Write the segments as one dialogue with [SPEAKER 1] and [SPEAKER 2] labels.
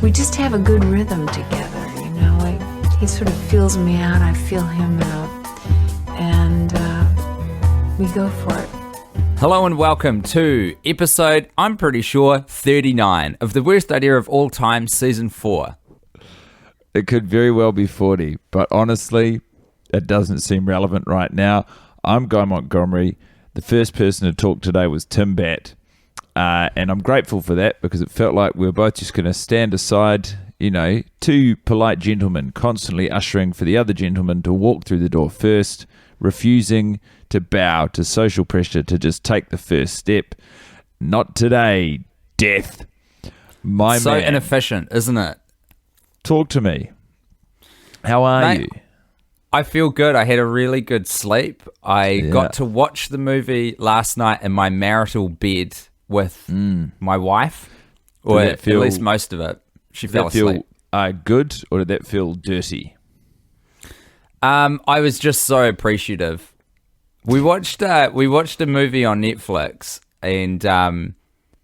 [SPEAKER 1] we just have a good rhythm together, you know, like he sort of feels me out, I feel him out, and we go for it.
[SPEAKER 2] Hello and welcome to episode, I'm pretty sure, 39 of The Worst Idea of All Time, Season 4.
[SPEAKER 3] It could very well be 40, but honestly, it doesn't seem relevant right now. I'm Guy Montgomery. The first person to talk today was Tim Batt, and I'm grateful for that because it felt like we were both just going to stand aside, you know, two polite gentlemen constantly ushering for the other gentleman to walk through the door first, refusing to bow to social pressure to just take the first step. Not today, death. My
[SPEAKER 2] so
[SPEAKER 3] man.
[SPEAKER 2] Inefficient, isn't it?
[SPEAKER 3] Talk to me. How are you?
[SPEAKER 2] I feel good. I had a really good sleep. I got to watch the movie last night in my marital bed with my wife, or at least most of it. She fell asleep.
[SPEAKER 3] Good, or did that feel dirty?
[SPEAKER 2] I was just so appreciative. We watched a movie on Netflix, and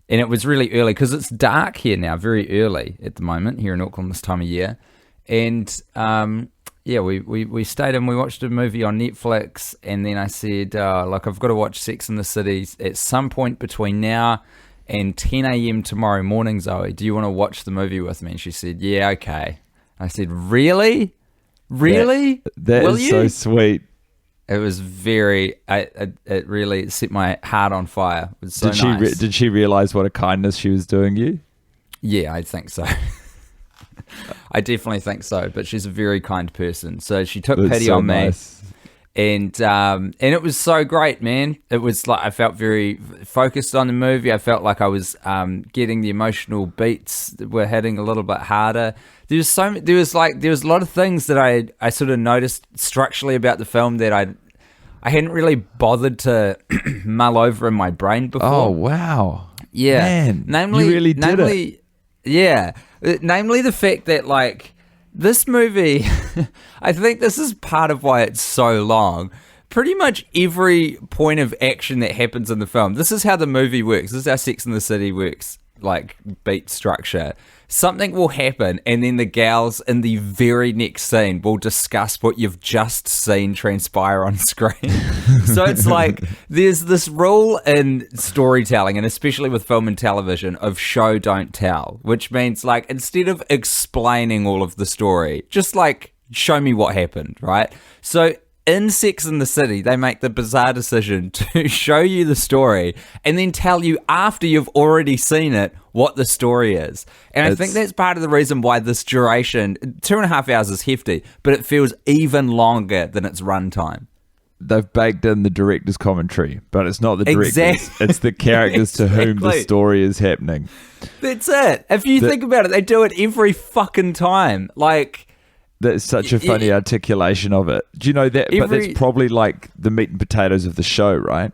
[SPEAKER 2] it was really early because it's dark here now, very early at the moment here in Auckland this time of year, and we stayed and we watched a movie on Netflix, and then I said, look, I've got to watch Sex and the City at some point between now and 10 a.m. tomorrow morning, Zoe. Do you want to watch the movie with me? And she said, yeah, okay. I said, really? Really?
[SPEAKER 3] That
[SPEAKER 2] Will
[SPEAKER 3] is
[SPEAKER 2] you?
[SPEAKER 3] so sweet.
[SPEAKER 2] It was very, it really set my heart on fire. It was so nice.
[SPEAKER 3] Did she realize what a kindness she was doing you?
[SPEAKER 2] Yeah, I think so. I definitely think so, but she's a very kind person. So she took pity on me,
[SPEAKER 3] nice.
[SPEAKER 2] and it was so great, man. It was like I felt very focused on the movie. I felt like I was getting the emotional beats that were hitting a little bit harder. There was a lot of things that I sort of noticed structurally about the film that I hadn't really bothered to mull over in my brain before.
[SPEAKER 3] Oh wow!
[SPEAKER 2] Yeah,
[SPEAKER 3] man, you really did it.
[SPEAKER 2] Yeah, namely the fact that, like, this movie, I think this is part of why it's so long. Pretty much every point of action that happens in the film, this is how the movie works. This is how Sex and the City works, like, beat structure. Something will happen, and then the gals in the very next scene will discuss what you've just seen transpire on screen. So it's like, there's this rule in storytelling, and especially with film and television, of show, don't tell, which means, like, instead of explaining all of the story, just, like, show me what happened, right? So in Sex and the City, they make the bizarre decision to show you the story and then tell you after you've already seen it what the story is. And I think that's part of the reason why this duration, 2.5 hours, is hefty, but it feels even longer than its runtime.
[SPEAKER 3] They've baked in the director's commentary, but it's not the directors.
[SPEAKER 2] Exactly.
[SPEAKER 3] It's the characters to whom the story is happening.
[SPEAKER 2] That's it. If you think about it, they do it every fucking time. Like,
[SPEAKER 3] that's such a funny articulation of it. Do you know that? But that's probably like the meat and potatoes of the show, right?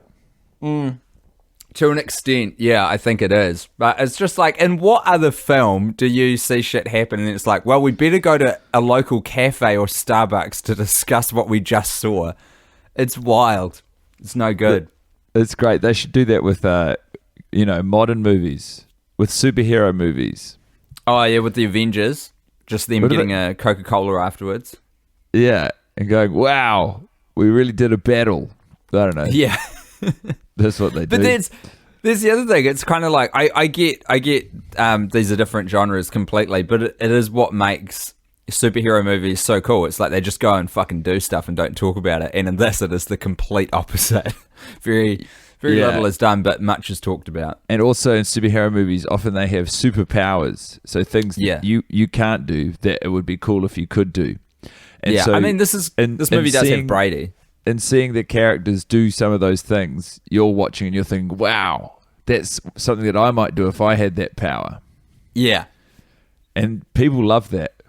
[SPEAKER 2] To an extent, yeah, I think it is. But it's just like, in what other film do you see shit happen and it's like, well, we better go to a local cafe or Starbucks to discuss what we just saw? It's wild. It's no good.
[SPEAKER 3] It's great. They should do that with, modern movies, with superhero movies.
[SPEAKER 2] Oh, yeah, with the Avengers. Just them getting a Coca-Cola afterwards. Yeah,
[SPEAKER 3] and going, wow, we really did a battle. I don't know.
[SPEAKER 2] Yeah.
[SPEAKER 3] That's what they do.
[SPEAKER 2] But there's the other thing. It's kind of like, I get these are different genres completely, but it is what makes superhero movies so cool. It's like they just go and fucking do stuff and don't talk about it. And in this, it is the complete opposite. Very little is done, but much is talked about. And
[SPEAKER 3] also in superhero movies, often they have superpowers. So things that you can't do that it would be cool if you could do. And
[SPEAKER 2] so, I mean, this movie does have Brady.
[SPEAKER 3] And seeing the characters do some of those things, you're watching and you're thinking, wow, that's something that I might do if I had that power.
[SPEAKER 2] Yeah.
[SPEAKER 3] And people love that.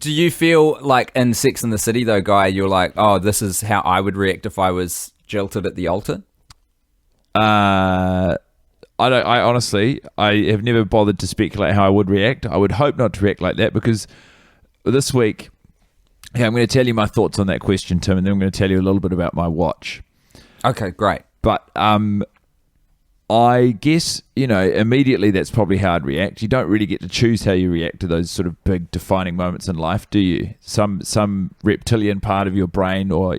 [SPEAKER 2] Do you feel like in Sex and the City, though, Guy, you're like, oh, this is how I would react if I was jilted at the altar?
[SPEAKER 3] I honestly have never bothered to speculate how I would react. I would hope not to react like that, because this week, I'm going to tell you my thoughts on that question, Tim, and then I'm going to tell you a little bit about my watch.
[SPEAKER 2] Okay, great.
[SPEAKER 3] But I guess, immediately that's probably how I'd react. You don't really get to choose how you react to those sort of big defining moments in life, do you? Some reptilian part of your brain or,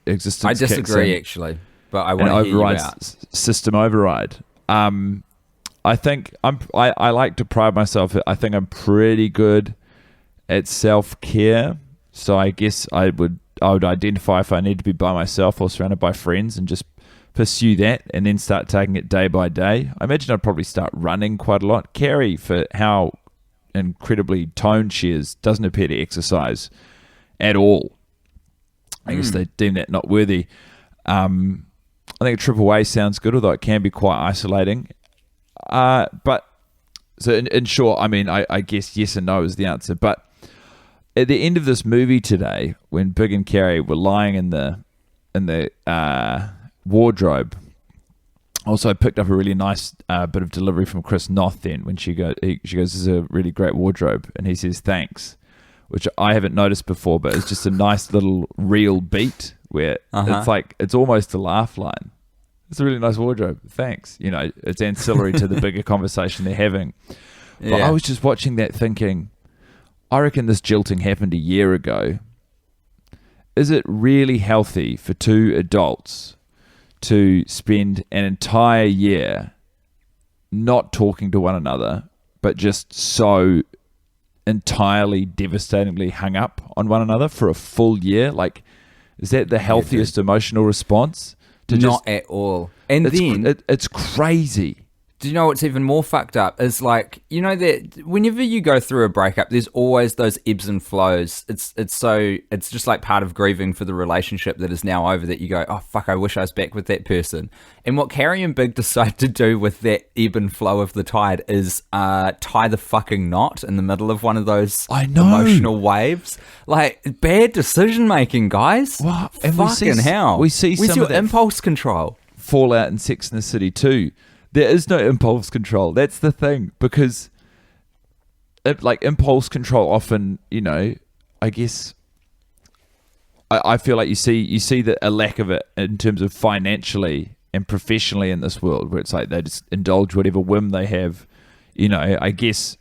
[SPEAKER 3] existence
[SPEAKER 2] I disagree,
[SPEAKER 3] kicks in
[SPEAKER 2] actually, but I want to hear you out.
[SPEAKER 3] System override. I think I like to pride myself. I think I'm pretty good at self-care. So I guess I would identify if I need to be by myself or surrounded by friends and just pursue that and then start taking it day by day. I imagine I'd probably start running quite a lot. Carrie, for how incredibly toned she is, doesn't appear to exercise at all. I guess they deem that not worthy. I think a trip away sounds good, although it can be quite isolating. But so in short, I mean, I guess yes and no is the answer. But at the end of this movie today, when Big and Carrie were lying in the wardrobe, also picked up a really nice bit of delivery from Chris Noth. Then when she goes, "This is a really great wardrobe," and he says thanks, which I haven't noticed before, but it's just a nice little real beat where it's like it's almost a laugh line. It's a really nice wardrobe. Thanks. It's ancillary to the bigger conversation they're having. But I was just watching that thinking, I reckon this jilting happened a year ago. Is it really healthy for two adults to spend an entire year not talking to one another, but just so entirely devastatingly hung up on one another for a full year? Like, is that the healthiest emotional response?
[SPEAKER 2] Not at all. And then
[SPEAKER 3] it's crazy.
[SPEAKER 2] Do you know what's even more fucked up is like, that whenever you go through a breakup, there's always those ebbs and flows. It's just like part of grieving for the relationship that is now over, that you go, oh fuck, I wish I was back with that person. And what Carrie and Big decide to do with that ebb and flow of the tide is tie the fucking knot in the middle of one of those emotional waves. Like, bad decision making, guys.
[SPEAKER 3] Wow. And
[SPEAKER 2] fucking hell.
[SPEAKER 3] We see
[SPEAKER 2] Where's
[SPEAKER 3] some
[SPEAKER 2] your
[SPEAKER 3] of that
[SPEAKER 2] impulse control?
[SPEAKER 3] fallout in Sex and the City too. There is no impulse control. That's the thing, because impulse control often, I guess I feel like you see that a lack of it in terms of financially and professionally in this world, where it's like they just indulge whatever whim they have, I guess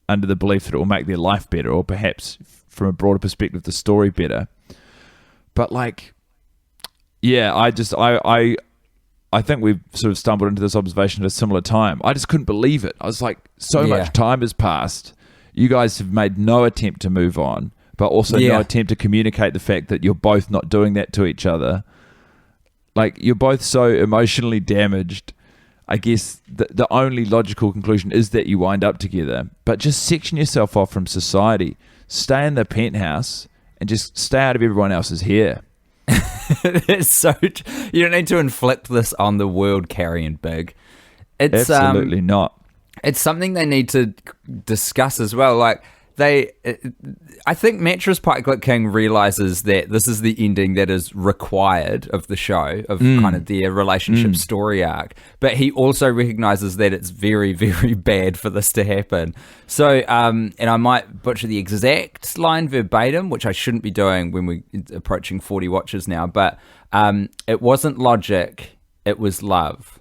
[SPEAKER 3] under the belief that it will make their life better, or perhaps from a broader perspective, the story better. But I think we've sort of stumbled into this observation at a similar time. I just couldn't believe it. I was like, much time has passed. You guys have made no attempt to move on, but also no attempt to communicate the fact that you're both not doing that to each other. Like, you're both so emotionally damaged. I guess the only logical conclusion is that you wind up together, but just section yourself off from society. Stay in the penthouse and just stay out of everyone else's hair.
[SPEAKER 2] It's so you don't need to inflict this on the world, Carrie and Big. It's
[SPEAKER 3] absolutely not.
[SPEAKER 2] It's something they need to discuss as well. Like, I think Mattress Pikelet King realizes that this is the ending that is required of the show, of kind of their relationship story arc. But he also recognizes that it's very, very bad for this to happen. So, and I might butcher the exact line verbatim, which I shouldn't be doing when we're approaching 40 watches now, but it wasn't logic, it was love.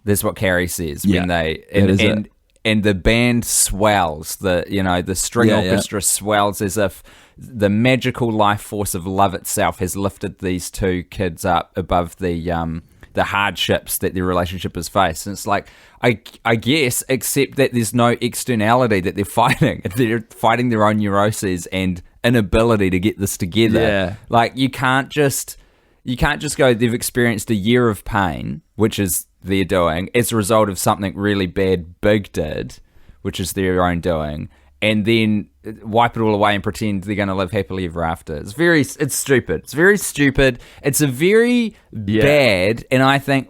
[SPEAKER 2] That's what Carrie says when they and the band swells. The string orchestra swells as if the magical life force of love itself has lifted these two kids up above the hardships that their relationship has faced. And it's like, I guess, except that there's no externality that they're fighting. They're fighting their own neuroses and inability to get this together.
[SPEAKER 3] Yeah.
[SPEAKER 2] Like, you can't just go, they've experienced a year of pain, which is they're doing, as a result of something really bad Big did, which is their own doing, and then wipe it all away and pretend they're going to live happily ever after. It's stupid. It's very stupid. It's a very bad, and I think,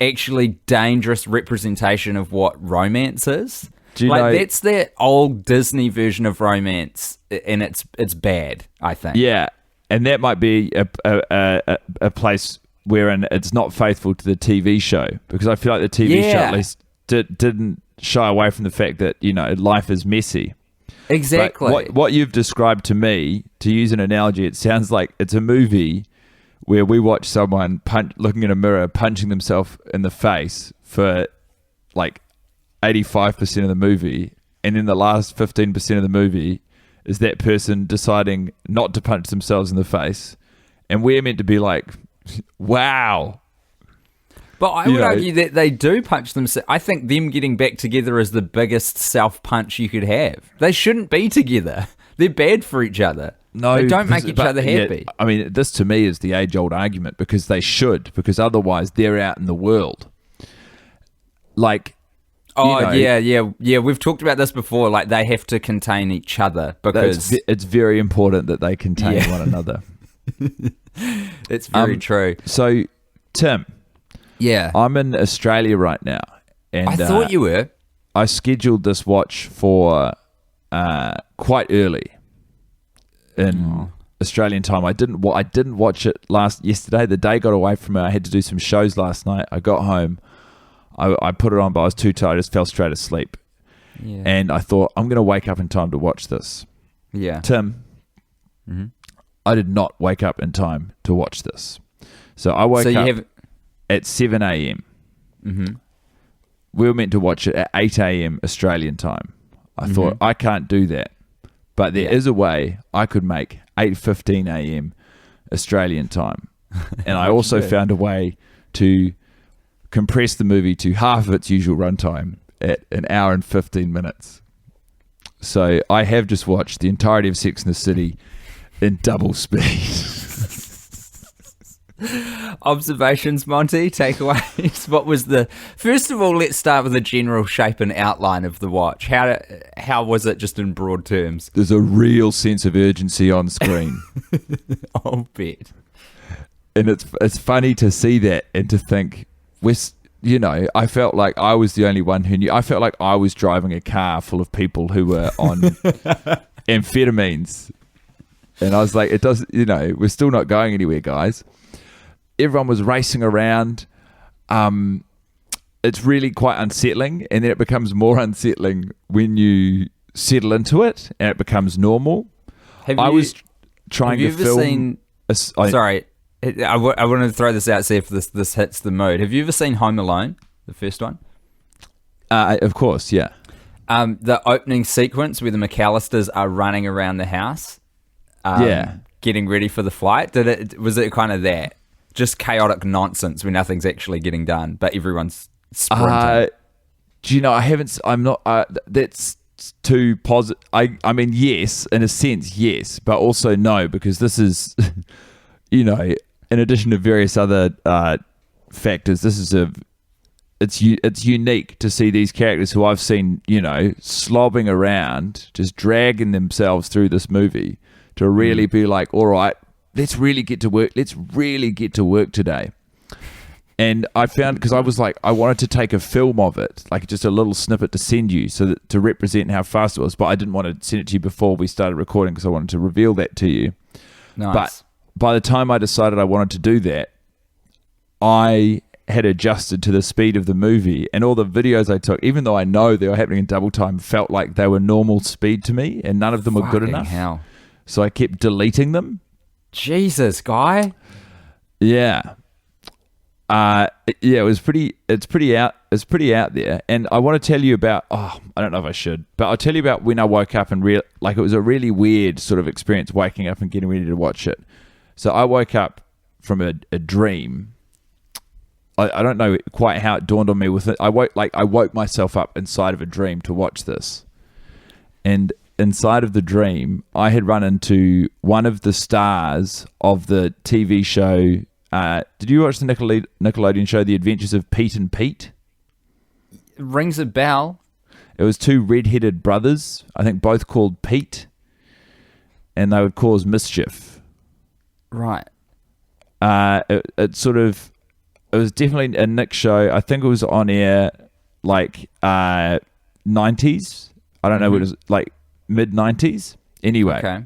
[SPEAKER 2] actually dangerous representation of what romance is. That's the old Disney version of romance, and it's bad, I think.
[SPEAKER 3] Yeah, and that might be a place wherein it's not faithful to the TV show, because I feel like the TV show at least didn't shy away from the fact that, life is messy.
[SPEAKER 2] Exactly.
[SPEAKER 3] But what you've described to me, to use an analogy, it sounds like it's a movie where we watch someone looking in a mirror, punching themselves in the face for like 85% of the movie, and then the last 15% of the movie is that person deciding not to punch themselves in the face, and we're meant to be like, wow.
[SPEAKER 2] But I would argue that they do punch themselves. I think them getting back together is the biggest self-punch you could have. They shouldn't be together. They're bad for each other.
[SPEAKER 3] No,
[SPEAKER 2] they don't make each other happy.
[SPEAKER 3] Yeah, I mean, this to me is the age-old argument, because they should, because otherwise they're out in the world. Like,
[SPEAKER 2] yeah. We've talked about this before. Like, they have to contain each other because
[SPEAKER 3] it's very important that they contain one another.
[SPEAKER 2] It's very true.
[SPEAKER 3] So, Tim, I'm in Australia right now, and
[SPEAKER 2] I thought you were.
[SPEAKER 3] I scheduled this watch for quite early in Australian time. I didn't watch it yesterday. The day got away from me. I had to do some shows last night. I got home. I put it on, but I was too tired. I just fell straight asleep. Yeah. And I thought, I'm going to wake up in time to watch this.
[SPEAKER 2] Yeah.
[SPEAKER 3] Tim, I did not wake up in time to watch this. So I woke up at 7 a.m. Mm-hmm. We were meant to watch it at 8 a.m. Australian time. I thought, I can't do that. But there is a way I could make 8:15 a.m. Australian time. And I also found a way to compress the movie to half of its usual runtime at an hour and 15 minutes. So I have just watched the entirety of Sex and the City in double speed.
[SPEAKER 2] Observations, Monty, takeaways. What was first of all, let's start with the general shape and outline of the watch. How was it, just in broad terms?
[SPEAKER 3] There's a real sense of urgency on screen.
[SPEAKER 2] I'll bet.
[SPEAKER 3] And it's funny to see that and to think, I felt like I was the only one who knew. I felt like I was driving a car full of people who were on amphetamines. And I was like, we're still not going anywhere, guys. Everyone was racing around. It's really quite unsettling, and then it becomes more unsettling when you settle into it and it becomes normal. I was trying to film.
[SPEAKER 2] Sorry, I wanted to throw this out, see if this hits the mood. Have you ever seen Home Alone, the first one?
[SPEAKER 3] Of course, yeah.
[SPEAKER 2] The opening sequence where the McAllisters are running around the house, getting ready for the flight. Was it kind of that? Just chaotic nonsense where nothing's actually getting done, but everyone's sprinting.
[SPEAKER 3] Do you know, I'm not, that's too positive. I mean, yes, in a sense, yes, but also no, because this is, in addition to various other factors, this is it's unique to see these characters who I've seen, slobbing around, just dragging themselves through this movie to really be like, all right, let's really get to work. Let's really get to work today. And I found, because I was like, I wanted to take a film of it, like just a little snippet to send you to represent how fast it was. But I didn't want to send it to you before we started recording because I wanted to reveal that to you.
[SPEAKER 2] Nice.
[SPEAKER 3] But by the time I decided I wanted to do that, I had adjusted to the speed of the movie, and all the videos I took, even though I know they were happening in double time, felt like they were normal speed to me, and none of them were good enough.
[SPEAKER 2] Hell.
[SPEAKER 3] So I kept deleting them.
[SPEAKER 2] Jesus, guy.
[SPEAKER 3] Yeah. It's pretty out there. And I want to tell you about, I don't know if I should, but I'll tell you about when I woke up and it was a really weird sort of experience waking up and getting ready to watch it. So I woke up from a dream. I don't know quite how it dawned on me with it. I woke myself up inside of a dream to watch this. And inside of the dream, I had run into one of the stars of the TV show. Did you watch the Nickelodeon show, The Adventures of Pete and Pete?
[SPEAKER 2] It rings a bell.
[SPEAKER 3] It was two red-headed brothers, I think both called Pete, and they would cause mischief.
[SPEAKER 2] Right.
[SPEAKER 3] It was definitely a Nick show. I think it was on air like 90s. I don't know what it was, like mid-90s. Anyway.
[SPEAKER 2] Okay.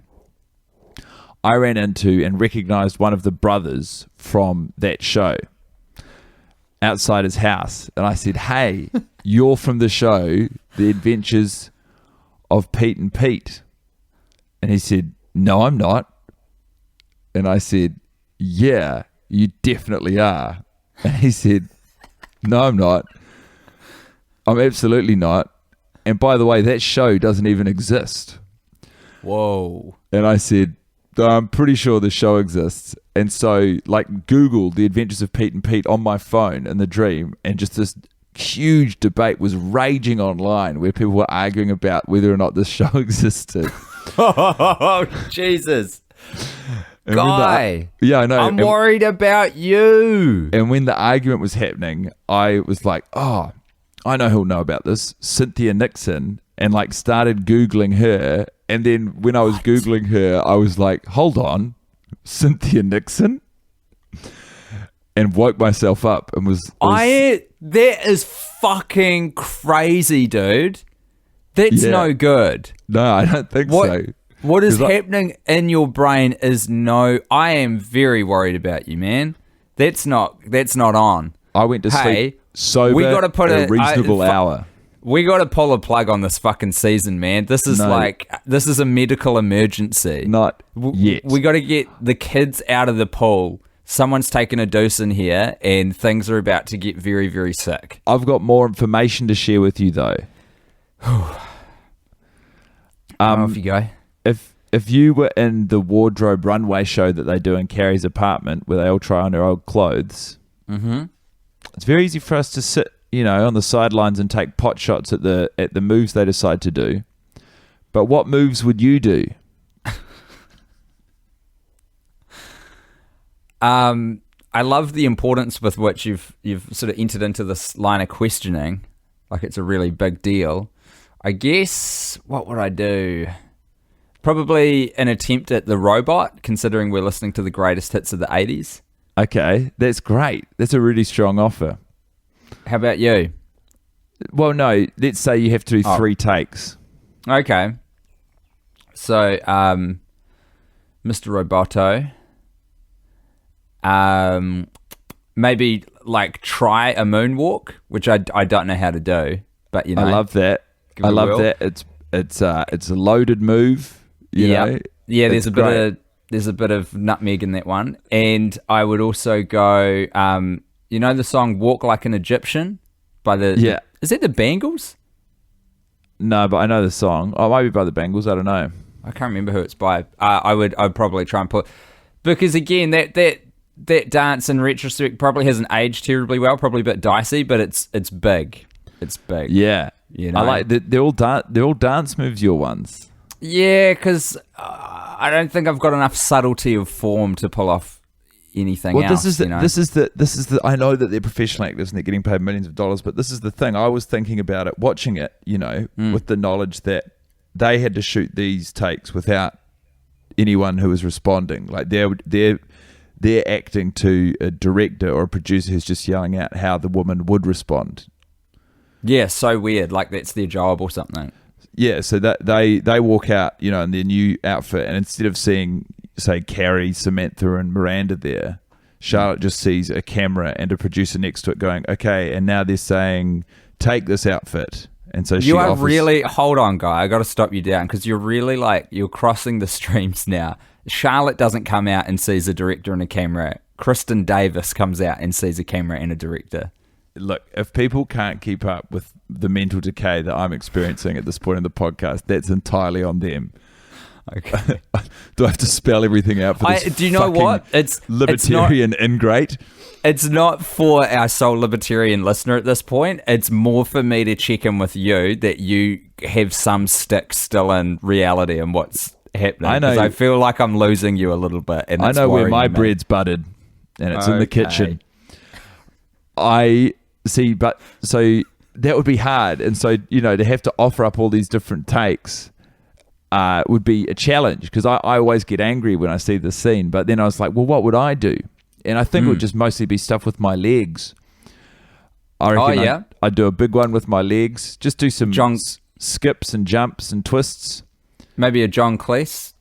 [SPEAKER 3] I ran into and recognized one of the brothers from that show outside his house. And I said, hey, you're from the show, The Adventures of Pete and Pete. And he said, no, I'm not. And I said, yeah, you definitely are. And he said, no, I'm not. I'm absolutely not. And by the way, that show doesn't even exist.
[SPEAKER 2] Whoa.
[SPEAKER 3] And I said, no, I'm pretty sure the show exists. And so, like, Googled The Adventures of Pete and Pete on my phone in the dream, and just this huge debate was raging online where people were arguing about whether or not this show existed.
[SPEAKER 2] Oh, Jesus.
[SPEAKER 3] And
[SPEAKER 2] Guy.
[SPEAKER 3] Yeah, I know.
[SPEAKER 2] I'm worried about you.
[SPEAKER 3] And when the argument was happening, I was like, oh, I know who'll know about this. Cynthia Nixon. And like started Googling her. And then when I was Googling her, I was like, hold on, Cynthia Nixon? And woke myself up and was
[SPEAKER 2] that is fucking crazy, dude. That's no good.
[SPEAKER 3] No, I don't think so.
[SPEAKER 2] What is happening in your brain is I am very worried about you, man. That's not on.
[SPEAKER 3] I went to sleep sober
[SPEAKER 2] we gotta put
[SPEAKER 3] a reasonable hour.
[SPEAKER 2] We got to pull a plug on this fucking season, man. This is this is a medical emergency.
[SPEAKER 3] Not yet.
[SPEAKER 2] We got to get the kids out of the pool. Someone's taken a dose in here and things are about to get very, very sick.
[SPEAKER 3] I've got more information to share with you, though.
[SPEAKER 2] Off you go.
[SPEAKER 3] If you were in the wardrobe runway show that they do in Carrie's apartment where they all try on their old clothes, it's very easy for us to sit, on the sidelines and take pot shots at the moves they decide to do. But what moves would you do?
[SPEAKER 2] I love the importance with which you've sort of entered into this line of questioning, like it's a really big deal. I guess, what would I do? Probably an attempt at the robot, considering we're listening to the greatest hits of the 80s.
[SPEAKER 3] Okay, that's great. That's a really strong offer.
[SPEAKER 2] How about you?
[SPEAKER 3] Well, no, let's say you have to do 3 takes.
[SPEAKER 2] Okay. So, Mr. Roboto, maybe like try a moonwalk, which I don't know how to do, but I
[SPEAKER 3] love that. I love that. It's a loaded move. You know?
[SPEAKER 2] Yeah. There's a bit of nutmeg in that one, and I would also go. The song "Walk Like an Egyptian" by the is that the Bangles?
[SPEAKER 3] No, but I know the song. Oh, it might be by the Bangles. I don't know.
[SPEAKER 2] I can't remember who it's by. I'd probably try and put, because again that dance in retrospect probably hasn't aged terribly well. Probably a bit dicey, but it's big. It's big.
[SPEAKER 3] Yeah, I like that. They're all dance moves. Your ones.
[SPEAKER 2] Yeah, because I don't think I've got enough subtlety of form to pull off anything else. This is the. I know that they're professional actors and they're getting paid millions of dollars, but this is the thing. I was thinking about it, watching it, with the knowledge that they had to shoot these takes without anyone who was responding. Like they're acting to a director or a producer who's just yelling out how the woman would respond. Yeah, so weird. Like that's their job or something.
[SPEAKER 3] Yeah, so that they walk out, in their new outfit, and instead of seeing, say, Carrie, Samantha, and Miranda there, Charlotte just sees a camera and a producer next to it going, okay, and now they're saying, take this outfit. And so
[SPEAKER 2] you are really, hold on, guy, I got to stop you down, because you're really you're crossing the streams now. Charlotte doesn't come out and sees a director and a camera. Kristen Davis comes out and sees a camera and a director.
[SPEAKER 3] Look, if people can't keep up with the mental decay that I'm experiencing at this point in the podcast, that's entirely on them.
[SPEAKER 2] Okay.
[SPEAKER 3] Do I have to spell everything out for this?
[SPEAKER 2] Do you know what? It's
[SPEAKER 3] libertarian ingrate.
[SPEAKER 2] It's not for our sole libertarian listener at this point. It's more for me to check in with you that you have some stick still in reality and what's happening. I know. Because I feel like I'm losing you a little bit. And
[SPEAKER 3] I know where my bread's buttered, and it's in the kitchen. I see, but so that would be hard, and so to have to offer up all these different takes would be a challenge, because I always get angry when I see this scene. But then I was like, well, what would I do? And I think it would just mostly be stuff with my legs. I reckon I'd do a big one with my legs. Just do some skips and jumps and twists. Maybe a John Cleese.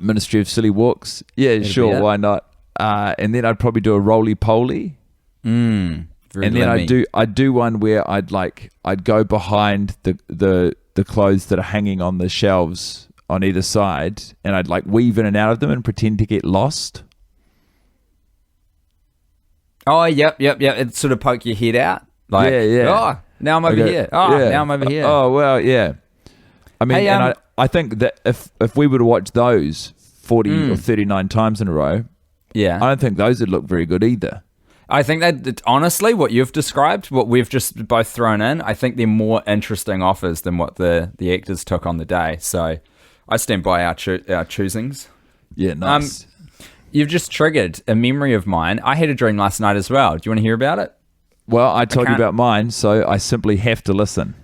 [SPEAKER 3] Ministry of Silly Walks. Yeah, that'd sure, why not? And then I'd probably do a roly-poly. And then I'd do one where I'd go behind the clothes that are hanging on the shelves on either side, and I'd weave in and out of them and pretend to get lost.
[SPEAKER 2] Oh, yep. It sort of poke your head out. Like,
[SPEAKER 3] Yeah.
[SPEAKER 2] oh, now I'm over here. Oh,
[SPEAKER 3] yeah.
[SPEAKER 2] now I'm over here.
[SPEAKER 3] Oh, well, yeah. I mean,
[SPEAKER 2] Hey,
[SPEAKER 3] and I think that if we were to watch those 40 or 39 times in a row,
[SPEAKER 2] yeah.
[SPEAKER 3] I don't think those would look very good either.
[SPEAKER 2] I think that, honestly, what you've described, what we've just both thrown in, I think they're more interesting offers than what the actors took on the day. So I stand by our choosings.
[SPEAKER 3] Yeah, nice.
[SPEAKER 2] You've just triggered a memory of mine. I had a dream last night as well. Do you want to hear about it?
[SPEAKER 3] Well, I told you about mine, so I simply have to listen.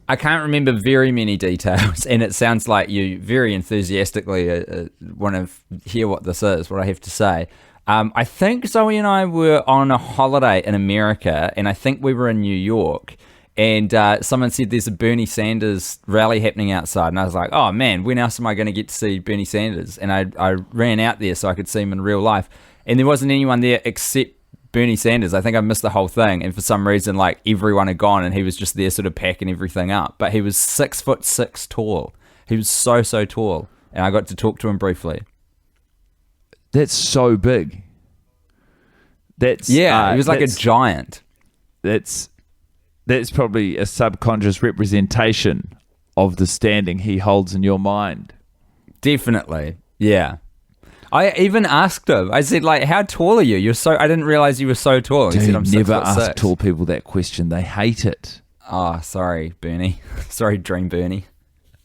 [SPEAKER 2] I can't remember very many details, and it sounds like you very enthusiastically want to hear what this is, what I have to say. I think Zoe and I were on a holiday in America, and I think we were in New York, and someone said there's a Bernie Sanders rally happening outside, and I was like, oh man, when else am I going to get to see Bernie Sanders? And I ran out there so I could see him in real life, and there wasn't anyone there except Bernie Sanders. I think I missed the whole thing, and for some reason, like, everyone had gone, and he was just there sort of packing everything up. But he was 6'6" tall. He was so tall, and I got to talk to him briefly.
[SPEAKER 3] That's so big. That's
[SPEAKER 2] He was like a giant.
[SPEAKER 3] That's probably a subconscious representation of the standing he holds in your mind.
[SPEAKER 2] Definitely, yeah. I even asked him. I said, like, how tall are you? I didn't realize you were so tall. He said, I'm 6'6".
[SPEAKER 3] Never ask tall people that question. They hate it.
[SPEAKER 2] Oh, sorry, Bernie. Sorry, Dream Bernie.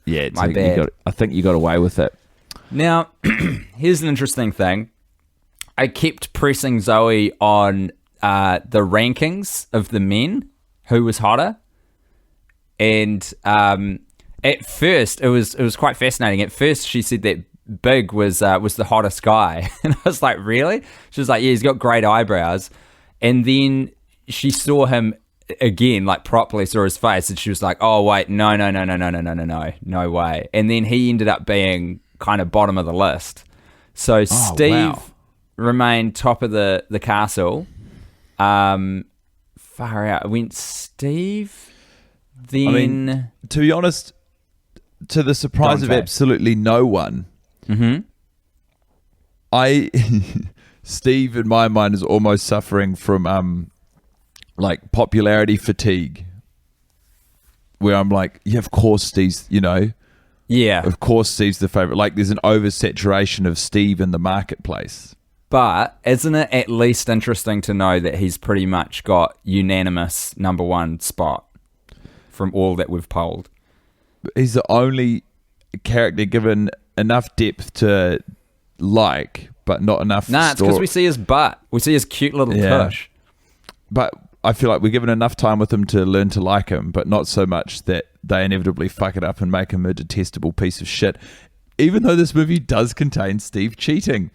[SPEAKER 3] Yeah,
[SPEAKER 2] My bad.
[SPEAKER 3] I think you got away with it.
[SPEAKER 2] Now, here's an interesting thing. I kept pressing Zoe on the rankings of the men, who was hotter. And at first, it was quite fascinating. At first, she said that Big was the hottest guy. And I was like, really? She was like, yeah, he's got great eyebrows. And then she saw him again, like properly saw his face. And she was like, oh, wait, no way. And then he ended up being kind of bottom of the list. So Steve remained top of the castle. Far out. It went Steve, then...
[SPEAKER 3] I mean, to be honest, to the surprise of absolutely no one, Steve, in my mind, is almost suffering from like popularity fatigue, where I'm like, yeah, of course Steve's, of course Steve's the favorite. Like, there's an oversaturation of Steve in the marketplace.
[SPEAKER 2] But isn't it at least interesting to know that he's pretty much got unanimous number one spot from all that we've polled?
[SPEAKER 3] He's the only character given enough depth to like, but not enough.
[SPEAKER 2] Nah, it's because we see his butt. We see his cute little tush.
[SPEAKER 3] But I feel like we're given enough time with him to learn to like him, but not so much that they inevitably fuck it up and make him a detestable piece of shit. Even though this movie does contain Steve cheating.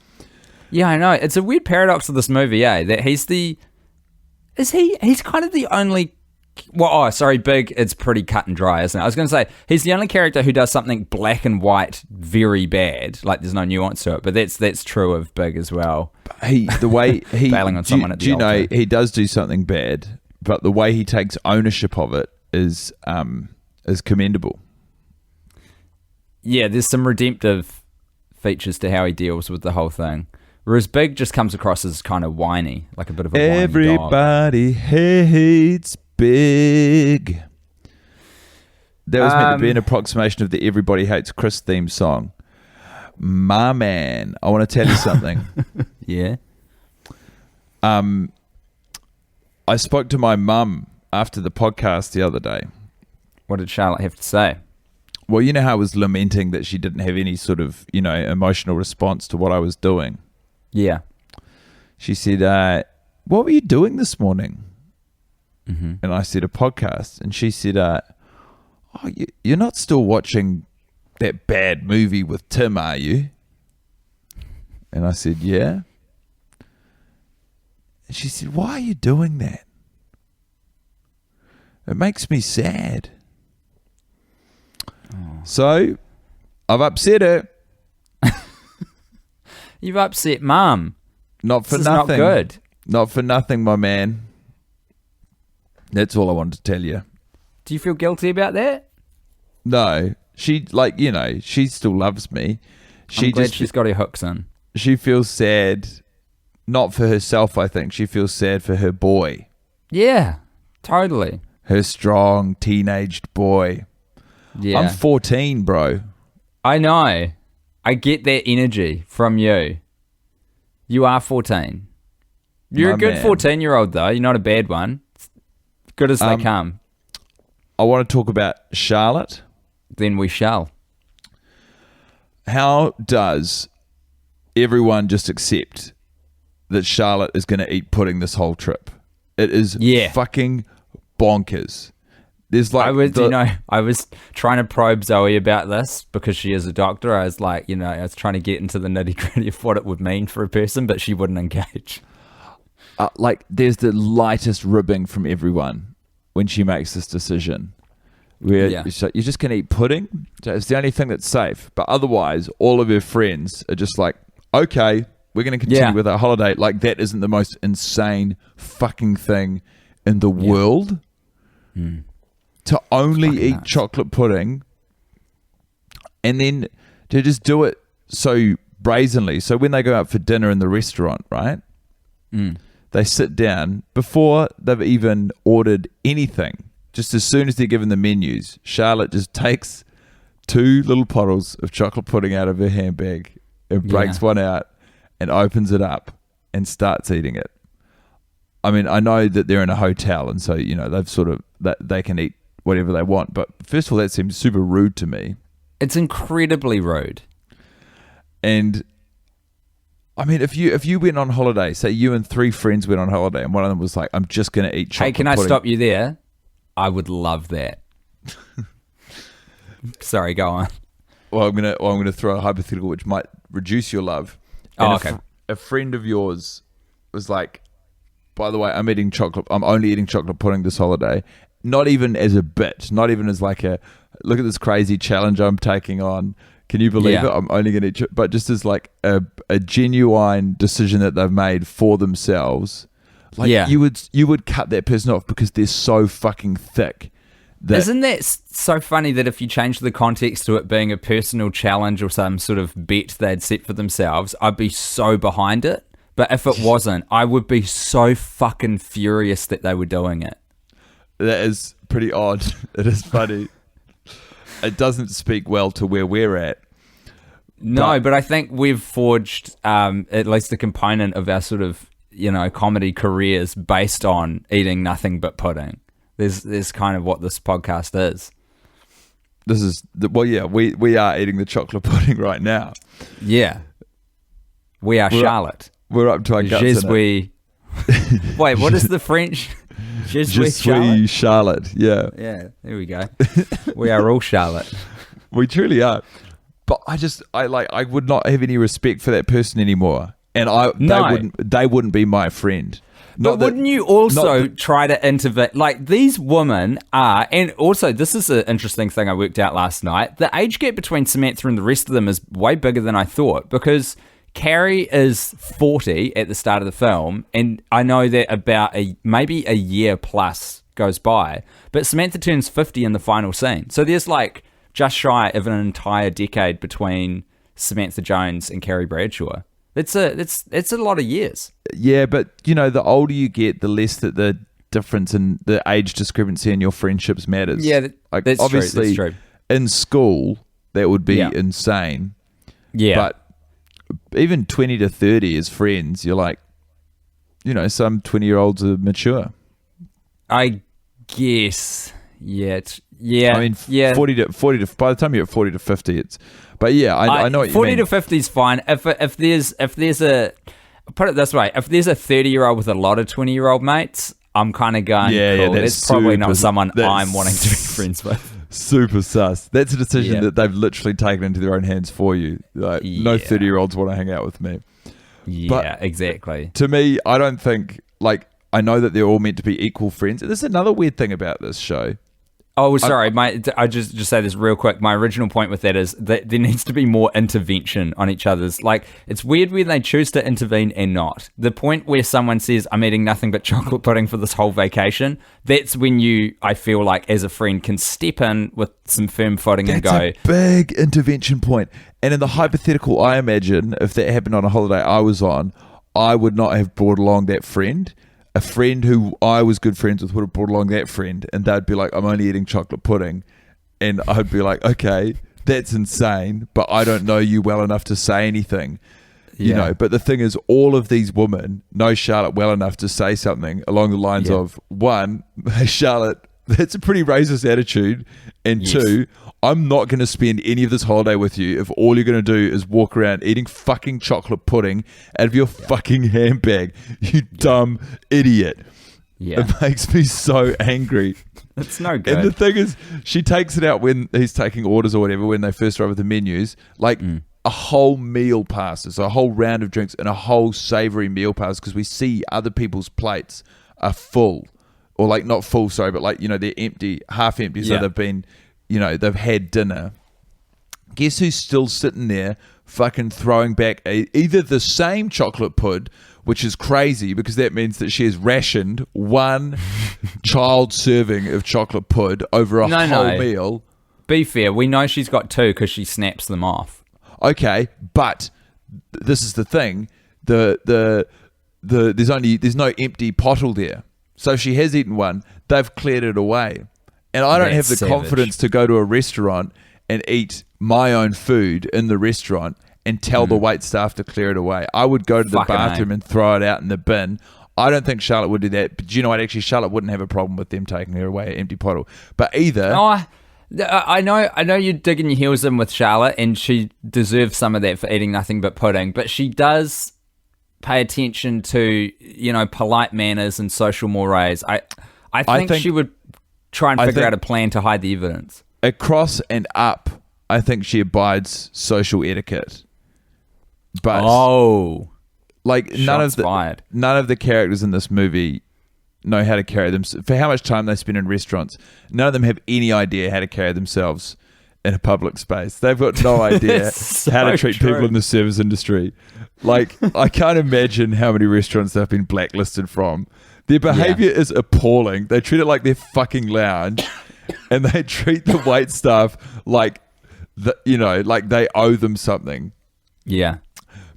[SPEAKER 2] Yeah, I know. It's a weird paradox of this movie, that he's kind of the only... Big, it's pretty cut and dry, isn't it? I was going to say, he's the only character who does something black and white very bad. Like, there's no nuance to it, but that's true of Big as well.
[SPEAKER 3] The way he...
[SPEAKER 2] bailing on someone at the altar.
[SPEAKER 3] Do you know, he does do something bad, but the way he takes ownership of it is commendable.
[SPEAKER 2] Yeah, there's some redemptive features to how he deals with the whole thing. Whereas Big just comes across as kind of whiny, like a bit of a whiny dog.
[SPEAKER 3] Everybody hates Big. That was meant to be an approximation of the Everybody Hates Chris theme song. My man, I want to tell you something.
[SPEAKER 2] Yeah.
[SPEAKER 3] I spoke to my mum after the podcast the other day.
[SPEAKER 2] What did Charlotte have to say?
[SPEAKER 3] Well, you know how I was lamenting that she didn't have any sort of, emotional response to what I was doing.
[SPEAKER 2] Yeah.
[SPEAKER 3] She said, what were you doing this morning?
[SPEAKER 2] Mm-hmm.
[SPEAKER 3] And I said, a podcast. And she said, you're not still watching that bad movie with Tim, are you? And I said, yeah. And she said, why are you doing that? It makes me sad. Oh. So, I've upset her.
[SPEAKER 2] You've upset Mum.
[SPEAKER 3] Not for
[SPEAKER 2] this
[SPEAKER 3] nothing.
[SPEAKER 2] Is not good.
[SPEAKER 3] Not for nothing, my man. That's all I wanted to tell you.
[SPEAKER 2] Do you feel guilty about that?
[SPEAKER 3] No. She, she still loves me.
[SPEAKER 2] I'm glad she's got her hooks in.
[SPEAKER 3] She feels sad not for herself, I think. She feels sad for her boy.
[SPEAKER 2] Yeah, totally.
[SPEAKER 3] Her strong, teenaged boy.
[SPEAKER 2] Yeah.
[SPEAKER 3] I'm 14, bro.
[SPEAKER 2] I know. I get that energy from you. You are 14. You're
[SPEAKER 3] My
[SPEAKER 2] a good
[SPEAKER 3] man.
[SPEAKER 2] 14-year-old, though. You're not a bad one. Good as they come.
[SPEAKER 3] I want to talk about Charlotte.
[SPEAKER 2] Then we shall.
[SPEAKER 3] How does everyone just accept that Charlotte is going to eat pudding this whole trip? It is fucking bonkers. There's like
[SPEAKER 2] I was trying to probe Zoe about this because she is a doctor. I was like, I was trying to get into the nitty-gritty of what it would mean for a person, but she wouldn't engage.
[SPEAKER 3] There's the lightest ribbing from everyone when she makes this decision. Where you're just going to eat pudding? So it's the only thing that's safe. But otherwise, all of her friends are just like, okay, we're going to continue with our holiday. Like, that isn't the most insane fucking thing in the world. To only eat chocolate pudding and then to just do it so brazenly. So when they go out for dinner in the restaurant, right? They sit down before they've even ordered anything. Just as soon as they're given the menus, Charlotte just takes 2 little bottles of chocolate pudding out of her handbag and breaks one out and opens it up and starts eating it. I mean, I know that they're in a hotel and so, they've sort of, that they can eat whatever they want. But first of all, that seems super rude to me.
[SPEAKER 2] It's incredibly rude.
[SPEAKER 3] And I mean, if you went on holiday, say you and 3 friends went on holiday and one of them was like, I'm just going to eat chocolate
[SPEAKER 2] pudding. Hey, can I stop you there? I would love that. Sorry, go on.
[SPEAKER 3] Well, I'm gonna throw a hypothetical which might reduce your love. And
[SPEAKER 2] okay.
[SPEAKER 3] A friend of yours was like, by the way, I'm only eating chocolate pudding this holiday. Not even as a bit, not even as like a, look at this crazy challenge I'm taking on. Can you believe it? I'm only going to eat, but just as like a genuine decision that they've made for themselves. Like you would cut that person off because they're so fucking thick.
[SPEAKER 2] Isn't that so funny that if you change the context to it being a personal challenge or some sort of bet they'd set for themselves, I'd be so behind it. But if it wasn't, I would be so fucking furious that they were doing it.
[SPEAKER 3] That is pretty odd. It is funny. It doesn't speak well to where we're at.
[SPEAKER 2] No, but I think we've forged at least a component of our sort of, comedy careers based on eating nothing but pudding. There's kind of what this podcast is.
[SPEAKER 3] This is, we are eating the chocolate pudding right now.
[SPEAKER 2] Yeah. We are Charlotte.
[SPEAKER 3] We're up to our guts in it.
[SPEAKER 2] Wait, what is the French? Je
[SPEAKER 3] suis Charlotte. Yeah.
[SPEAKER 2] Yeah, there we go. We are all Charlotte.
[SPEAKER 3] We truly are. But I would not have any respect for that person anymore. And they wouldn't be my friend.
[SPEAKER 2] But wouldn't you also try to intervene? Like, these women are, and also this is an interesting thing I worked out last night, the age gap between Samantha and the rest of them is way bigger than I thought, because Carrie is 40 at the start of the film, and I know that about maybe a year plus goes by, but Samantha turns 50 in the final scene. So there's like just shy of an entire decade between Samantha Jones and Carrie Bradshaw. It's a lot of years.
[SPEAKER 3] Yeah, but the older you get, the less that the difference in the age discrepancy in your friendships matters.
[SPEAKER 2] Yeah, that's
[SPEAKER 3] obviously
[SPEAKER 2] true.
[SPEAKER 3] In school, that would be insane.
[SPEAKER 2] Yeah.
[SPEAKER 3] But even 20 to 30 as friends, you're like, some 20-year-olds are mature.
[SPEAKER 2] I guess. Yeah.
[SPEAKER 3] I mean, 40 to by the time you're at 40 to 50, it's. But yeah, I know what you mean.
[SPEAKER 2] 40 to 50 is fine. If there's a, put it this way, if there's a 30-year-old with a lot of 20-year-old mates, I'm kind of going, cool. That's probably not someone I'm wanting to be friends with.
[SPEAKER 3] Super sus. That's a decision that they've literally taken into their own hands for you. Like, no 30-year-olds want to hang out with me.
[SPEAKER 2] Yeah,
[SPEAKER 3] but
[SPEAKER 2] exactly.
[SPEAKER 3] To me, I don't think, I know that they're all meant to be equal friends. And there's another weird thing about this show.
[SPEAKER 2] Oh, sorry. I just say this real quick. My original point with that is that there needs to be more intervention on each other's. Like, it's weird when they choose to intervene and not. The point where someone says, I'm eating nothing but chocolate pudding for this whole vacation, that's when I feel like, as a friend, can step in with some firm footing and go.
[SPEAKER 3] That's a big intervention point. And in the hypothetical, I imagine, if that happened on a holiday I was on, I would not have brought along that friend. A friend who I was good friends with would have brought along that friend, and they'd be like, I'm only eating chocolate pudding. And I'd be like, okay, that's insane, but I don't know you well enough to say anything. You know, but the thing is, all of these women know Charlotte well enough to say something along the lines of, one, hey, Charlotte, that's a pretty racist attitude. And two, I'm not going to spend any of this holiday with you if all you're going to do is walk around eating fucking chocolate pudding out of your fucking handbag. You dumb idiot.
[SPEAKER 2] Yeah.
[SPEAKER 3] It makes me so angry.
[SPEAKER 2] It's no good.
[SPEAKER 3] And the thing is, she takes it out when he's taking orders or whatever, when they first arrive with the menus. Like, a whole meal passes, a whole round of drinks, and a whole savory meal passes because we see other people's plates are full. Or, like, not full, sorry, but, like, you know, they're empty, half empty. So they've been, you know, they've had dinner. Guess who's still sitting there fucking throwing back either the same chocolate pud, which is crazy because that means that she has rationed one child serving of chocolate pud over a whole meal.
[SPEAKER 2] Be fair, we know she's got two because she snaps them off.
[SPEAKER 3] Okay, but this is the thing. There's no empty pottle there. So she has eaten one. They've cleared it away. And I don't have the confidence to go to a restaurant and eat my own food in the restaurant and tell the wait staff to clear it away. I would go to the bathroom and throw it out in the bin. I don't think Charlotte would do that. But you know what? Actually, Charlotte wouldn't have a problem with them taking her away, an empty pottle. But either...
[SPEAKER 2] I know you're digging your heels in with Charlotte, and she deserves some of that for eating nothing but pudding, but she does pay attention to, you know, polite manners and social mores. I think she would try and figure out a plan to hide the evidence.
[SPEAKER 3] Across and up, I think she abides social etiquette. But like none of the characters in this movie know how to carry them. For how much time they spend in restaurants, none of them have any idea how to carry themselves in a public space. They've got no idea how to treat people in the service industry. Like, I can't imagine how many restaurants they've been blacklisted from. Their behavior is appalling. They treat it like their fucking lounge, and they treat the wait staff like like they owe them something.
[SPEAKER 2] Yeah.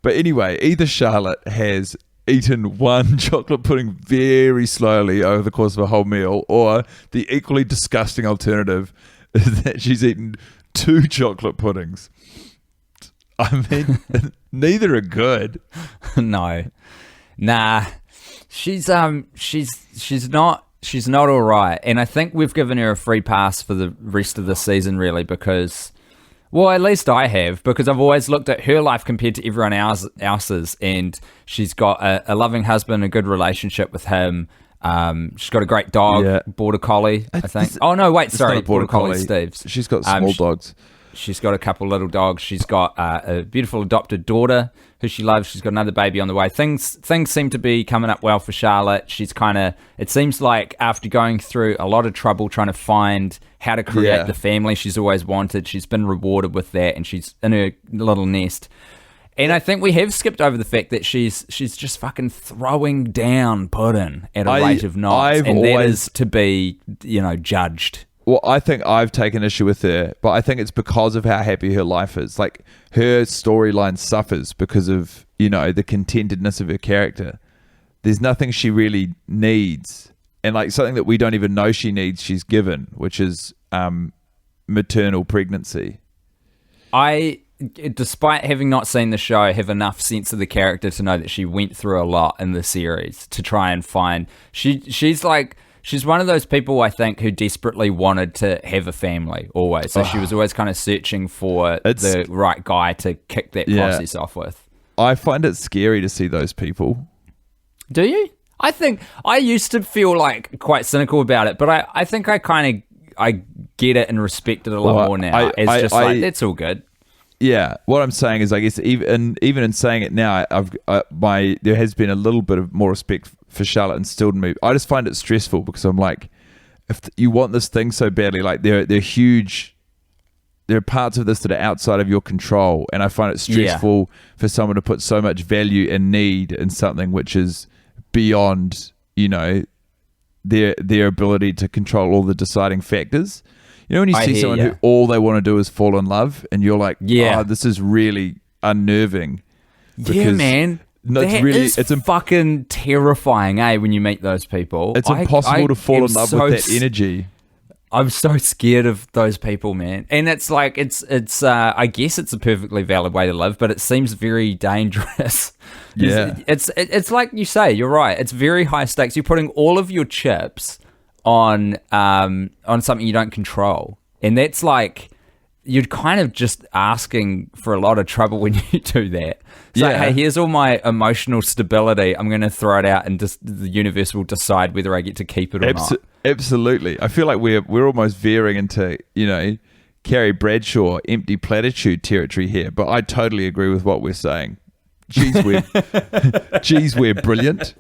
[SPEAKER 3] But anyway, either Charlotte has eaten one chocolate pudding very slowly over the course of a whole meal, or the equally disgusting alternative is that she's eaten two chocolate puddings. I mean, neither are good.
[SPEAKER 2] No. Nah. She's not all right. And I think we've given her a free pass for the rest of the season, really, because, well, at least I have, because I've always looked at her life compared to everyone else's, and she's got a loving husband, a good relationship with him. She's got a great dog, Border Collie, I think. Border Collie Steve's.
[SPEAKER 3] She's got small dogs.
[SPEAKER 2] She's got a couple little dogs. She's got a beautiful adopted daughter who she loves. She's got another baby on the way. Things seem to be coming up well for Charlotte. She's it seems like after going through a lot of trouble trying to find how to create the family she's always wanted, she's been rewarded with that, and she's in her little nest. And I think we have skipped over the fact that she's just fucking throwing down pudding at a rate of knots, and that is to be, judged.
[SPEAKER 3] Well, I think I've taken issue with her, but I think it's because of how happy her life is. Like, her storyline suffers because of, the contentedness of her character. There's nothing she really needs. And, like, something that we don't even know she needs, she's given, which is maternal pregnancy.
[SPEAKER 2] I, despite having not seen the show, have enough sense of the character to know that she went through a lot in the series to try and find... She's one of those people, I think, who desperately wanted to have a family always. So she was always kind of searching for the right guy to kick that process off with.
[SPEAKER 3] I find it scary to see those people.
[SPEAKER 2] Do you? I think I used to feel like quite cynical about it, but I think I get it and respect it a lot more now. It's all good.
[SPEAKER 3] Yeah, what I'm saying is, I guess even in saying it now, there has been a little bit of more respect for Charlotte instilled in me. I just find it stressful because I'm like, if you want this thing so badly, like they're huge. There are parts of this that are outside of your control, and I find it stressful for someone to put so much value and need in something which is beyond, their ability to control all the deciding factors. When you see someone who all they want to do is fall in love, and you're like, this is really unnerving.
[SPEAKER 2] Yeah, man.
[SPEAKER 3] No,
[SPEAKER 2] It's fucking terrifying, when you meet those people.
[SPEAKER 3] It's impossible to fall in love with that energy.
[SPEAKER 2] I'm so scared of those people, man. And it's like, I guess it's a perfectly valid way to live, but it seems very dangerous.
[SPEAKER 3] Yeah.
[SPEAKER 2] It's like you say, you're right. It's very high stakes. You're putting all of your chips on something you don't control. And that's like, you're kind of just asking for a lot of trouble when you do that. So, hey, here's all my emotional stability. I'm going to throw it out, and the universe will decide whether I get to keep it or not.
[SPEAKER 3] Absolutely. I feel like we're almost veering into, Carrie Bradshaw empty platitude territory here, but I totally agree with what we're saying. Geez, we're brilliant.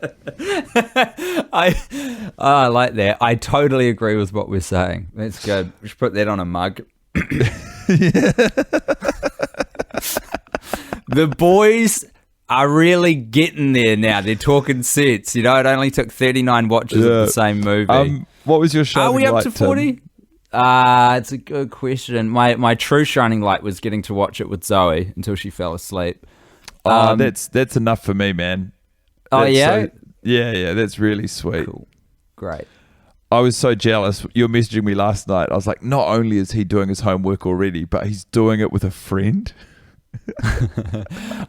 [SPEAKER 2] I like that. I totally agree with what we're saying. That's good. We should put that on a mug. The boys are really getting there now. They're talking sense. It only took 39 watches of the same movie.
[SPEAKER 3] What was your shining light?
[SPEAKER 2] Are we up to 40? It's a good question. My true shining light was getting to watch it with Zoe until she fell asleep.
[SPEAKER 3] That's enough for me, man.
[SPEAKER 2] Yeah?
[SPEAKER 3] Yeah, that's really sweet.
[SPEAKER 2] Cool. Great.
[SPEAKER 3] I was so jealous. You were messaging me last night. I was like, not only is he doing his homework already, but he's doing it with a friend.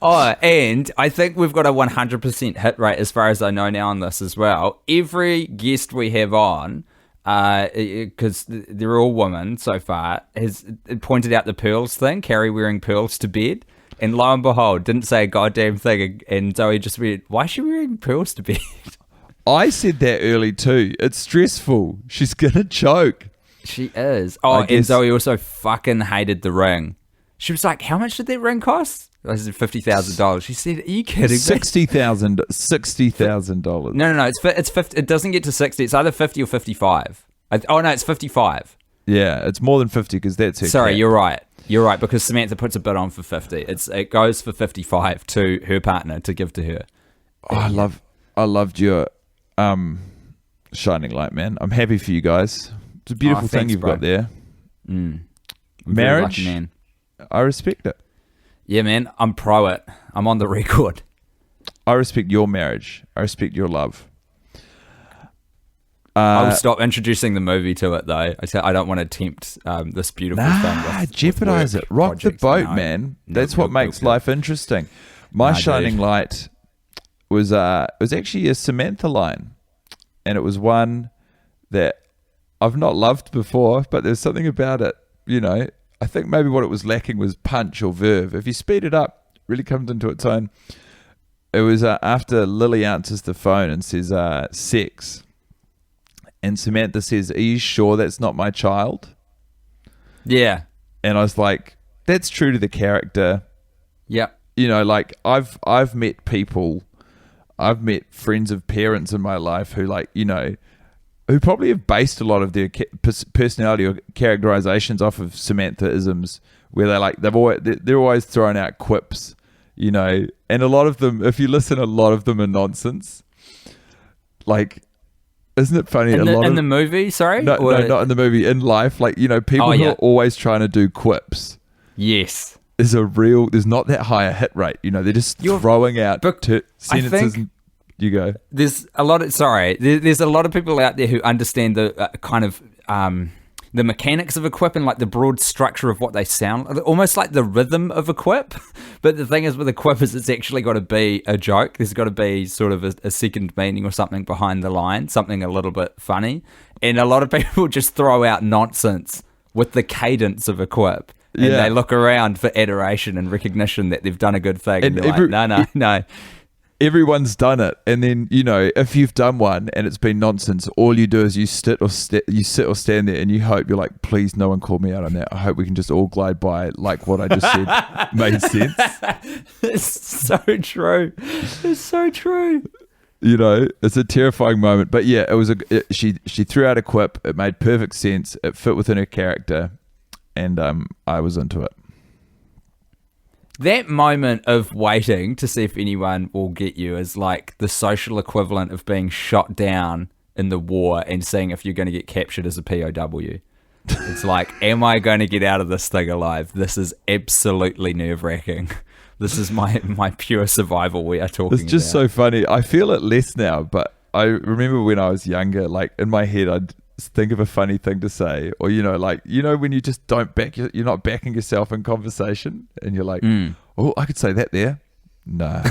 [SPEAKER 2] And I think we've got a 100% hit rate as far as I know now on this as well. Every guest we have on, because they're all women so far, has pointed out the pearls thing, Carrie wearing pearls to bed. And lo and behold, didn't say a goddamn thing. And Zoe just went, why is she wearing pearls to bed?
[SPEAKER 3] I said that early too. It's stressful. She's going to choke.
[SPEAKER 2] She is. And Zoe also fucking hated the ring. She was like, how much did that ring cost? I said $50,000. She said, are you kidding me?
[SPEAKER 3] $60,000.
[SPEAKER 2] No. It's 50. It doesn't get to 60. It's either 50 or 55. It's 55.
[SPEAKER 3] Yeah, it's more than 50 because that's her.
[SPEAKER 2] Sorry,
[SPEAKER 3] cat.
[SPEAKER 2] you're right. You're right, because Samantha puts a bid on for 50. It goes for 55 to her partner to give to her.
[SPEAKER 3] Oh, I loved your shining light, man. I'm happy for you guys. It's a beautiful thing you've got there. Marriage,
[SPEAKER 2] man.
[SPEAKER 3] I respect it.
[SPEAKER 2] Yeah, man. I'm pro it. I'm on the record.
[SPEAKER 3] I respect your marriage. I respect your love.
[SPEAKER 2] I'll stop introducing the movie to it, though. I don't want to tempt this beautiful thing.
[SPEAKER 3] Jeopardize it. Rock the boat, man. That's what makes life interesting. My shining light was actually a Samantha line, and it was one that I've not loved before, but there's something about it. I think maybe what it was lacking was punch or verve. If you speed it up, it really comes into its own. It was after Lily answers the phone and says, sex. And Samantha says, are you sure that's not my child?
[SPEAKER 2] Yeah.
[SPEAKER 3] And I was like, that's true to the character.
[SPEAKER 2] Yeah.
[SPEAKER 3] I've met people, I've met friends of parents in my life who who probably have based a lot of their personality or characterizations off of Samantha-isms, where they're always throwing out quips, and a lot of them, if you listen, a lot of them are nonsense. Isn't it funny?
[SPEAKER 2] In the movie, sorry?
[SPEAKER 3] No, not in the movie. In life, people who are always trying to do quips.
[SPEAKER 2] Yes.
[SPEAKER 3] There's not that high a hit rate. They're just throwing out sentences. You go.
[SPEAKER 2] There's a lot of people out there who understand the kind of the mechanics of a quip and the broad structure of what they sound, almost like the rhythm of a quip. But the thing is with a quip is it's actually got to be a joke. There's got to be sort of a second meaning or something behind the line, something a little bit funny. And a lot of people just throw out nonsense with the cadence of a quip. And they look around for adoration and recognition that they've done a good thing. And they're no.
[SPEAKER 3] Everyone's done it, and then if you've done one and it's been nonsense, all you do is you sit or stand there and you hope, you're like, please, no one call me out on that. I hope we can just all glide by like what I just said made sense.
[SPEAKER 2] It's so true. It's so true.
[SPEAKER 3] It's a terrifying moment, but yeah, it was she threw out a quip. It made perfect sense. It fit within her character, and I was into it.
[SPEAKER 2] That moment of waiting to see if anyone will get you is like the social equivalent of being shot down in the war and seeing if you're going to get captured as a POW. It's like, am I going to get out of this thing alive? This is absolutely nerve-wracking. This is my pure survival we are talking
[SPEAKER 3] It's just
[SPEAKER 2] about.
[SPEAKER 3] so funny. I feel it less now, but I remember when I was younger, like in my head, I'd think of a funny thing to say, or when you just don't you're not backing yourself in conversation, and you're like, oh, I could say that there. No.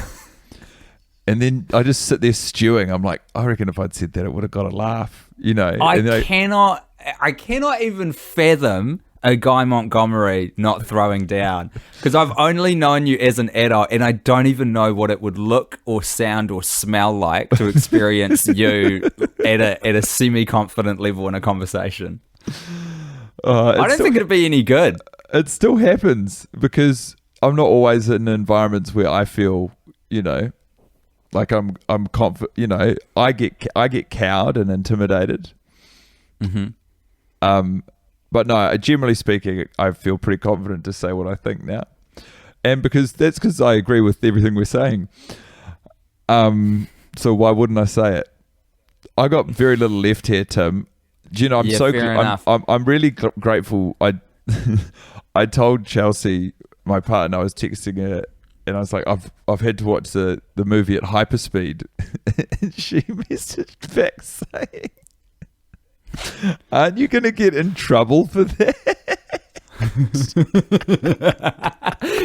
[SPEAKER 3] And then I just sit there stewing. I'm like, I reckon if I'd said that, it would have got a laugh.
[SPEAKER 2] I cannot even fathom a Guy Montgomery not throwing down, because I've only known you as an adult, and I don't even know what it would look or sound or smell like to experience you at a semi-confident level in a conversation. I don't think it'd be any good.
[SPEAKER 3] It still happens because I'm not always in environments where I feel, like I'm confident. I get cowed and intimidated.
[SPEAKER 2] Mm-hmm.
[SPEAKER 3] But no, generally speaking, I feel pretty confident to say what I think now, and because I agree with everything we're saying. So why wouldn't I say it? I got very little left here, Tim. Do you know? I'm really grateful. I told Chelsea, my partner, I was texting her, and I was like, I've had to watch the movie at hyperspeed, and she messaged back saying, aren't you going to get in trouble for that?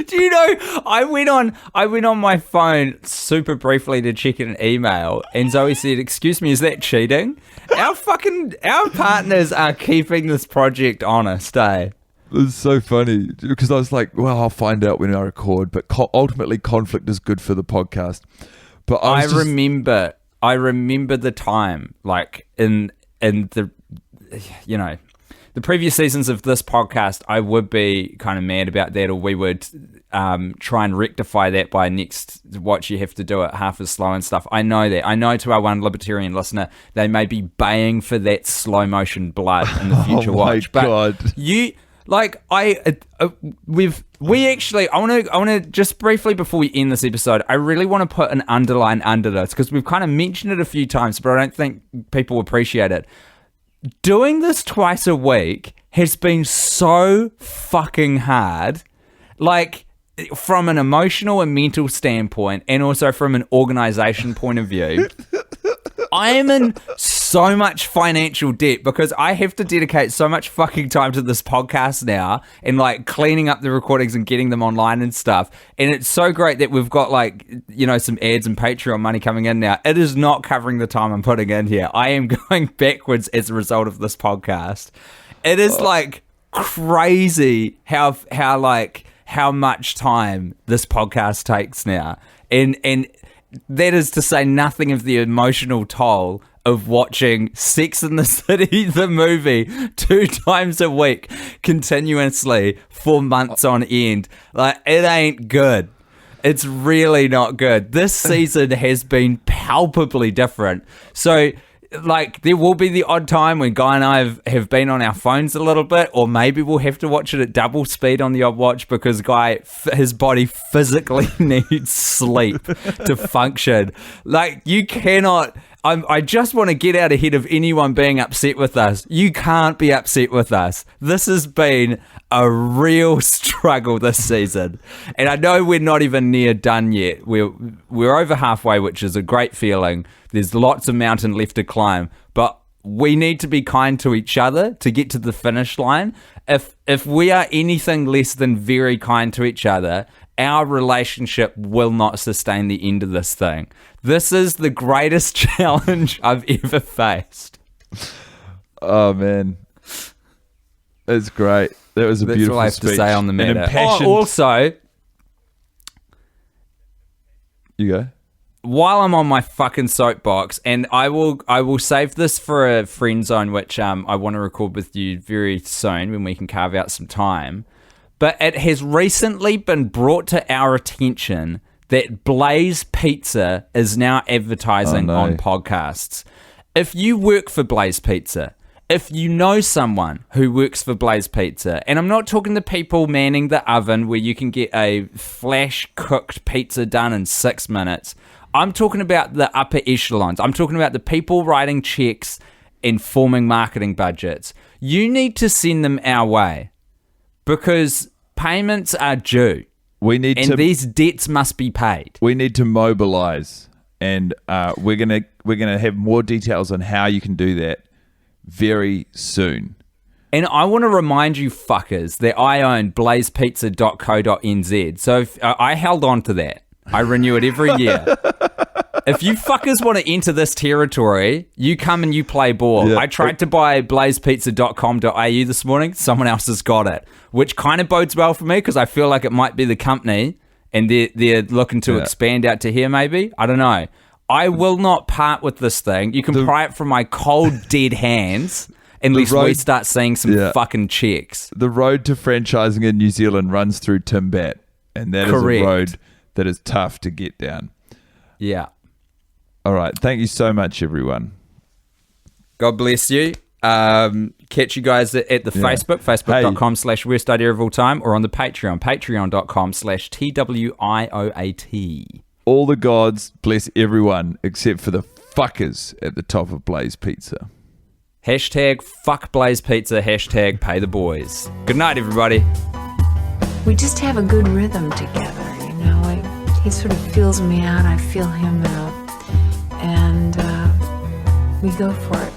[SPEAKER 2] Do you know, I went on my phone super briefly to check an email, and Zoe said, excuse me, is that cheating? Our partners are keeping this project honest, eh?
[SPEAKER 3] It's so funny because I was like, well, I'll find out when I record, but ultimately conflict is good for the podcast. But I remember the time, like in the the previous seasons of this podcast, I would be kind of mad about that, or we would try and rectify that by next watch. You have to do it half as slow and stuff. I know that. I know to our one libertarian listener, they may be baying for that slow motion blood in the future watch. But God.
[SPEAKER 2] I want to just briefly before we end this episode, I really want to put an underline under this because we've kind of mentioned it a few times, but I don't think people appreciate it. Doing this twice a week has been so fucking hard, like from an emotional and mental standpoint, and also from an organization point of view. I am in so much financial debt because I have to dedicate so much fucking time to this podcast now and like cleaning up the recordings and getting them online and stuff. And it's so great that we've got some ads and Patreon money coming in now. It is not covering the time I'm putting in here. I am going backwards as a result of this podcast. It is like crazy how much time this podcast takes now. And that is to say nothing of the emotional toll of watching Sex and the City, the movie, 2 times a week, continuously for months on end. Like, it ain't good. It's really not good. This season has been palpably different. So, there will be the odd time when Guy and I have been on our phones a little bit, or maybe we'll have to watch it at double speed on the odd watch because Guy, his body physically needs sleep to function. You cannot... I just want to get out ahead of anyone being upset with us. You can't be upset with us. This has been a real struggle this season. And I know we're not even near done yet. We're over halfway, which is a great feeling. There's lots of mountain left to climb, but we need to be kind to each other to get to the finish line. If we are anything less than very kind to each other, our relationship will not sustain the end of this thing. This is the greatest challenge I've ever faced.
[SPEAKER 3] Oh, man. It's great. That was a
[SPEAKER 2] That's
[SPEAKER 3] beautiful
[SPEAKER 2] all I have
[SPEAKER 3] speech.
[SPEAKER 2] to say on the matter.
[SPEAKER 3] Impassioned...
[SPEAKER 2] Also...
[SPEAKER 3] You go.
[SPEAKER 2] While I'm on my fucking soapbox, and I will save this for a friend zone, which I want to record with you very soon when we can carve out some time. But it has recently been brought to our attention that Blaze Pizza is now advertising on podcasts. If you work for Blaze Pizza, if you know someone who works for Blaze Pizza, and I'm not talking the people manning the oven where you can get a flash-cooked pizza done in 6 minutes, I'm talking about the upper echelons. I'm talking about the people writing checks and forming marketing budgets. You need to send them our way because payments are due.
[SPEAKER 3] We need
[SPEAKER 2] and these debts must be paid.
[SPEAKER 3] We need to mobilize, and we're gonna have more details on how you can do that very soon.
[SPEAKER 2] And I want to remind you fuckers that I own boizpizza.co.nz. So I held on to that. I renew it every year. If you fuckers want to enter this territory, you come and you play ball.
[SPEAKER 3] Yeah.
[SPEAKER 2] I tried to buy blazepizza.com.au this morning. Someone else has got it, which kind of bodes well for me because I feel like it might be the company and they're looking to expand out to here maybe. I don't know. I will not part with this thing. You can pry it from my cold, dead hands unless we start seeing some fucking checks.
[SPEAKER 3] The road to franchising in New Zealand runs through Timbat, and that is a road that is tough to get down.
[SPEAKER 2] Yeah.
[SPEAKER 3] All right. Thank you so much, everyone.
[SPEAKER 2] God bless you. Catch you guys at the Facebook, facebook.com/worst idea of all time, or on the Patreon, patreon.com/TWIOAT.
[SPEAKER 3] All the gods bless everyone except for the fuckers at the top of Blaze Pizza.
[SPEAKER 2] Hashtag fuck Blaze Pizza, hashtag pay the boys. Good night, everybody.
[SPEAKER 1] We just have a good rhythm together, you know. He sort of feels me out, I feel him out, and we go for it.